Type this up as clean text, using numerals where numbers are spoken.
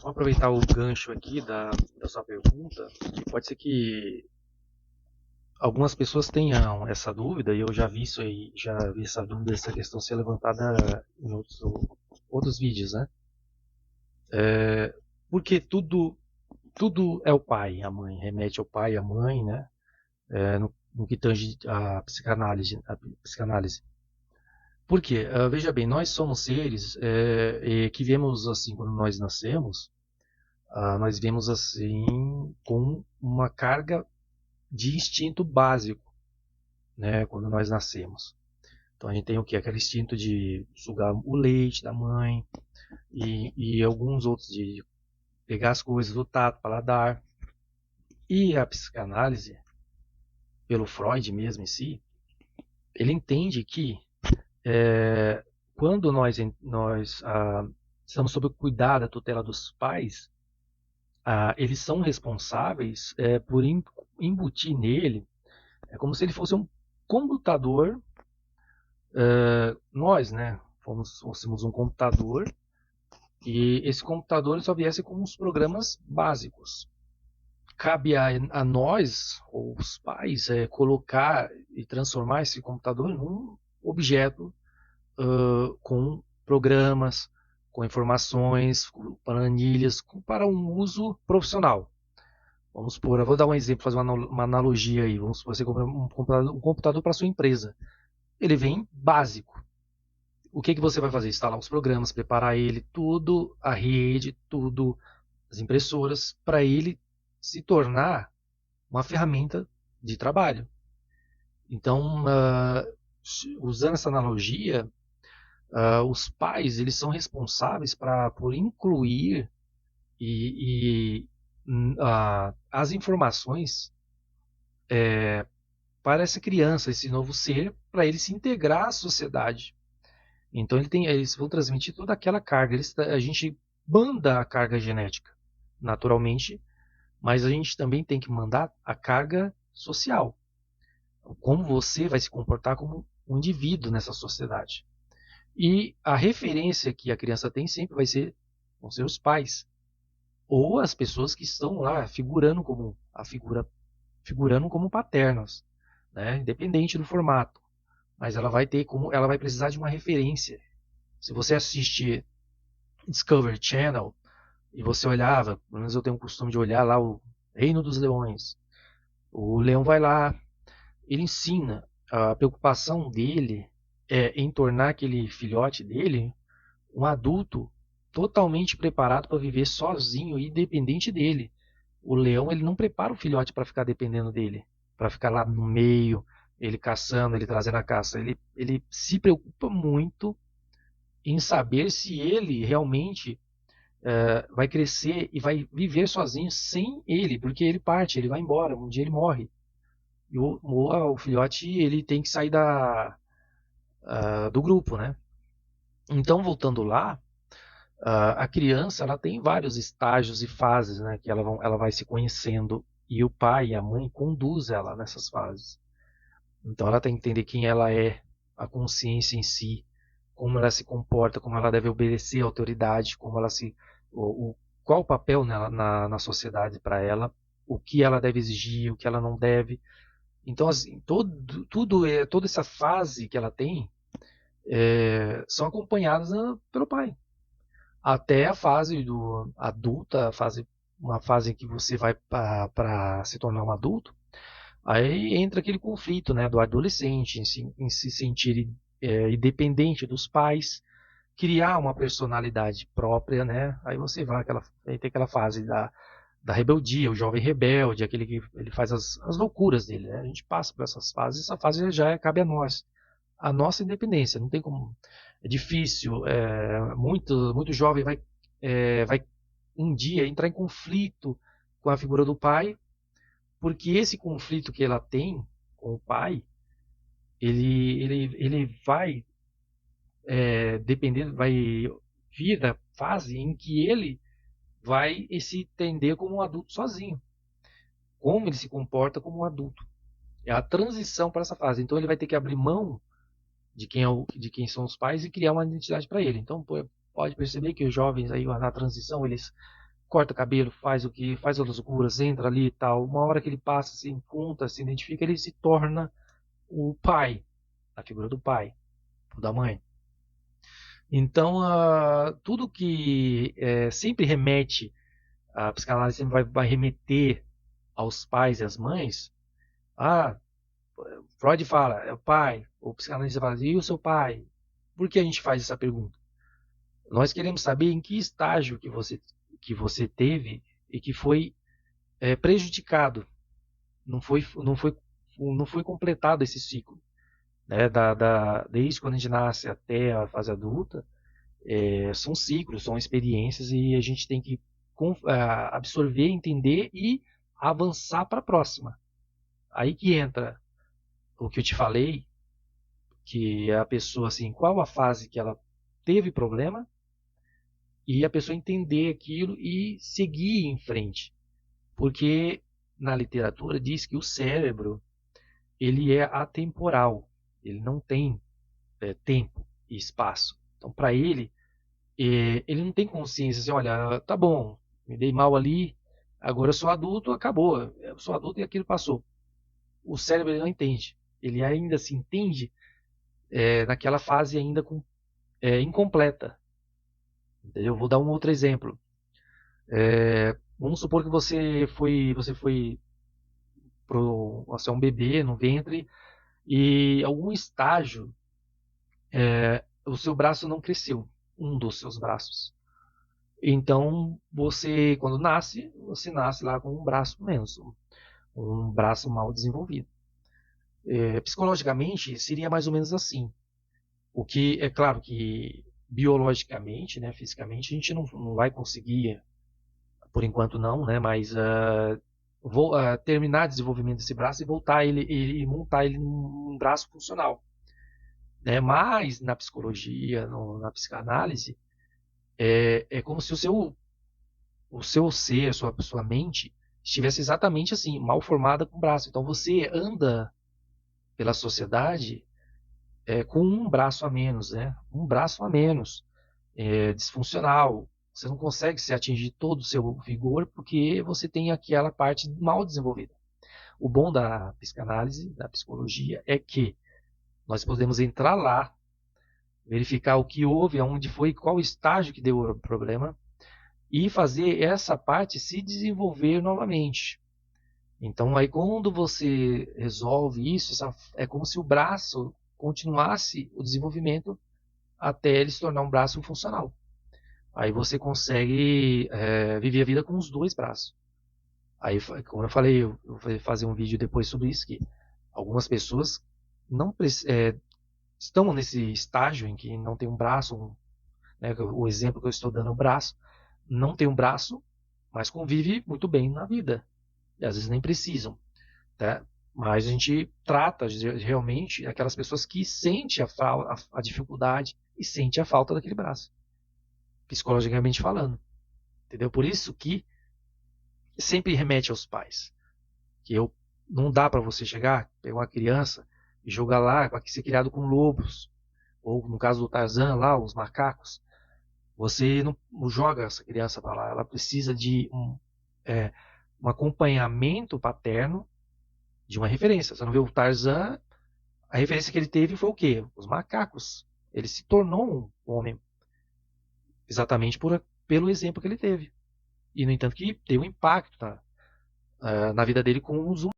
Vou aproveitar o gancho aqui da sua pergunta. Pode ser que algumas pessoas tenham essa dúvida, e eu já vi isso aí, já vi essa dúvida, essa questão ser levantada em outros vídeos, né? Porque tudo é o pai, a mãe, remete ao pai e à mãe, né? No que tange a psicanálise. Por quê? Veja bem, nós somos seres que vemos assim, quando nós nascemos, nós vemos assim com uma carga de instinto básico, né? Quando nós nascemos. Então a gente tem o que? Aquele instinto de sugar o leite da mãe e alguns outros de pegar as coisas do tato, paladar. E a psicanálise, pelo Freud mesmo em si, ele entende que quando nós estamos sob o cuidado, a tutela dos pais, eles são responsáveis por embutir nele, é como se ele fosse um computador. Nós, né, fôssemos um computador, e esse computador só viesse com os programas básicos. Cabe a nós, ou os pais, colocar e transformar esse computador num objeto com programas, com informações, com planilhas, para um uso profissional. Vamos supor, eu vou dar um exemplo, fazer uma analogia aí. Vamos supor, você compra um computador para a sua empresa. Ele vem básico. O que você vai fazer? Instalar os programas, preparar ele, tudo, a rede, tudo, as impressoras, para ele se tornar uma ferramenta de trabalho. Então, usando essa analogia, os pais eles são responsáveis por incluir as informações para essa criança, esse novo ser, para ele se integrar à sociedade. Então eles vão transmitir toda aquela carga. A gente manda a carga genética, naturalmente, mas a gente também tem que mandar a carga social. Como você vai se comportar como um indivíduo nessa sociedade. E a referência que a criança tem sempre vão ser os pais. Ou as pessoas que estão lá figurando como paternas, né? Independente do formato. Mas ela vai precisar de uma referência. Se você assiste Discovery Channel e você olhava, pelo menos eu tenho o costume de olhar lá o Reino dos Leões. O leão vai lá, ele ensina, a preocupação dele é em tornar aquele filhote dele um adulto totalmente preparado para viver sozinho e independente dele. O leão ele não prepara o filhote para ficar dependendo dele, para ficar lá no meio, ele caçando, ele trazendo a caça. Ele se preocupa muito em saber se ele realmente vai crescer e vai viver sozinho sem ele, porque ele parte, ele vai embora, um dia ele morre. E o filhote ele tem que sair do grupo, né? Então, voltando lá, a criança ela tem vários estágios e fases, né, que ela vai se conhecendo e o pai e a mãe conduzem ela nessas fases. Então ela tem que entender quem ela é, a consciência em si, como ela se comporta, como ela deve obedecer à autoridade, qual o papel na sociedade para ela, o que ela deve exigir, o que ela não deve. Então, assim, toda essa fase que ela tem são acompanhadas pelo pai. Até a fase adulta, uma fase em que você vai para se tornar um adulto, aí entra aquele conflito, né, do adolescente em se sentir independente dos pais, criar uma personalidade própria, né? Aí você aí tem aquela fase da rebeldia, o jovem rebelde, aquele que ele faz as loucuras dele, né? A gente passa por essas fases, essa fase já cabe a nós, a nossa independência, não tem como, é difícil, muito jovem vai um dia entrar em conflito com a figura do pai, porque esse conflito que ela tem com o pai, ele vai dependendo, vai vir da fase em que ele vai se entender como um adulto sozinho, como ele se comporta como um adulto. É a transição para essa fase. Então ele vai ter que abrir mão de quem são os pais e criar uma identidade para ele. Então pode perceber que os jovens aí na transição eles corta cabelo, faz o que, faz as loucuras, entra ali e tal. Uma hora que ele passa, se encontra, se identifica, ele se torna o pai, a figura do pai, da mãe. Então, tudo que sempre remete, a psicanálise sempre vai remeter aos pais e às mães. Freud fala, é o pai, o psicanalista fala, e o seu pai? Por que a gente faz essa pergunta? Nós queremos saber em que estágio que você teve e que foi prejudicado, não foi completado esse ciclo, né? Desde quando a gente nasce até a fase adulta, são ciclos, são experiências e a gente tem que absorver, entender e avançar para a próxima. Aí que entra o que eu te falei, que a pessoa, assim, qual a fase que ela teve problema e a pessoa entender aquilo e seguir em frente. Porque na literatura diz que o cérebro ele é atemporal, ele não tem tempo e espaço. Então, para ele, ele não tem consciência assim, olha, tá bom, me dei mal ali, agora eu sou adulto, acabou, eu sou adulto e aquilo passou. O cérebro ele não entende, ele ainda se entende naquela fase ainda incompleta. Entendeu? Vou dar um outro exemplo. Vamos supor que você foi você é um bebê no ventre e algum estágio o seu braço não cresceu, um dos seus braços. Então você, quando nasce, você nasce lá com um braço menos, um braço mal desenvolvido. Psicologicamente seria mais ou menos assim. O que é claro que biologicamente, né, fisicamente, a gente não vai conseguir, por enquanto não, né, mas terminar o desenvolvimento desse braço e voltar ele montar ele num braço funcional. Né? Mas na psicologia, na psicanálise, é como se o seu ser, sua mente, estivesse exatamente assim, mal formada com o braço. Então você anda pela sociedade com um braço a menos, né? Um braço a menos, disfuncional. Você não consegue se atingir todo o seu vigor porque você tem aquela parte mal desenvolvida. O bom da psicanálise, da psicologia, é que nós podemos entrar lá, verificar o que houve, aonde foi, qual estágio que deu o problema e fazer essa parte se desenvolver novamente. Então, aí quando você resolve isso, é como se o braço continuasse o desenvolvimento até ele se tornar um braço funcional. Aí você consegue viver a vida com os dois braços. Aí, como eu falei, eu vou fazer um vídeo depois sobre isso, que algumas pessoas não estão nesse estágio em que não tem um braço, né, o exemplo que eu estou dando é o braço, não tem um braço, mas convive muito bem na vida. E às vezes nem precisam. Tá? Mas a gente trata realmente aquelas pessoas que sentem a dificuldade e sentem a falta daquele braço, psicologicamente falando. Entendeu? Por isso que sempre remete aos pais. Não dá para você chegar, pegar uma criança e jogar lá, para ser criado com lobos, ou no caso do Tarzan lá, os macacos. Você não joga essa criança para lá, ela precisa de um acompanhamento paterno, de uma referência. Você não vê o Tarzan, a referência que ele teve foi o quê? Os macacos. Ele se tornou um homem exatamente pelo exemplo que ele teve. E, no entanto, que teve um impacto na vida dele com os humanos.